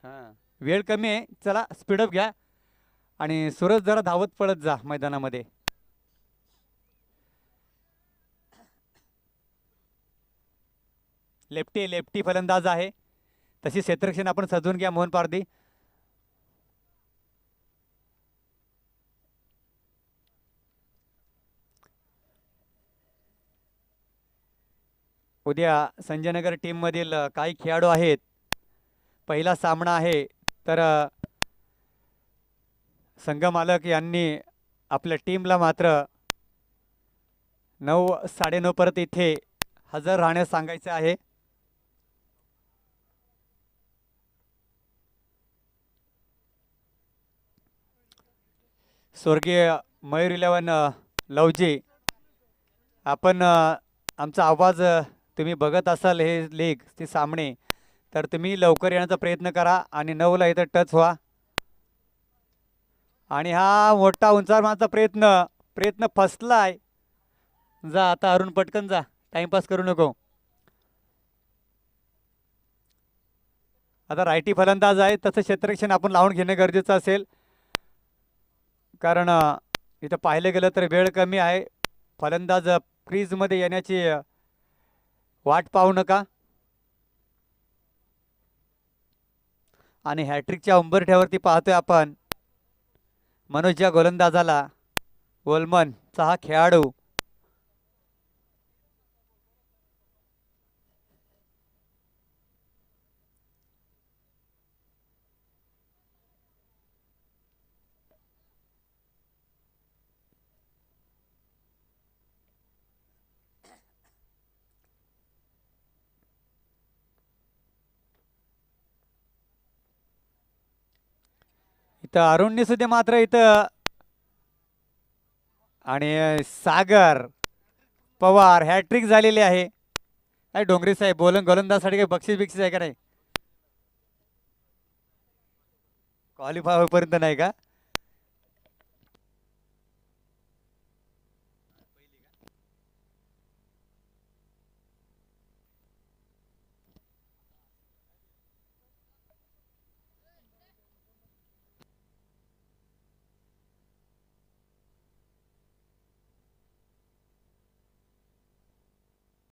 हां, वेळ कमी आहे, चला स्पीडअप घ्या आणि सूरज जरा धावत पळत जा मैदानामध्ये. लेफ्टी लेफ्टी फलंदाज आहे, तशी क्षेत्ररक्षण आपण सजवून घ्या मोहन पारधी. उद्या संजयनगर टीममधील काही खेळाडू आहेत. पहिला सामना आहे, तर संघ मालक यांनी आपल्या टीमला मात्र 9, 9:30 परत इथे हजर राहण्यास सांगायचे आहे. स्वर्गीय मयूर 11 लवजी, आपण आमचा आवाज तुम्ही बघत असाल हे लीग ते सामने, तर तुम्ही लवकर येण्याचा प्रयत्न करा आणि 9ला इथं टच व्हा. आणि हा मोठा उंचावर मारण्याचा प्रयत्न प्रयत्न फसलाय. जा आता अरुण, पटकन जा, टाइमपास करू नको. आता रायटी फलंदाज आहे, तसं क्षेत्ररक्षण आपण लावून घेणं गरजेचं असेल, कारण इथं पाहिलं गेलं तर वेळ कमी आहे. फलंदाज क्रीजमध्ये येण्याची वाट पाहू नका. आणि हॅट्रिकच्या उंबरठ्यावरती पाहतोय आपण मनोज या गोलंदाजाला, वोलमनचा हा खेळाडू. इथं अरुणने सुद्धा मात्र इथं, आणि सागर पवार हॅट्रिक झालेली आहे. काय डोंगरे साहेब, गोलंदाजसाठी काही बक्षीस बिक्षीस आहे का नाही? क्वालिफाय होईपर्यंत नाही का?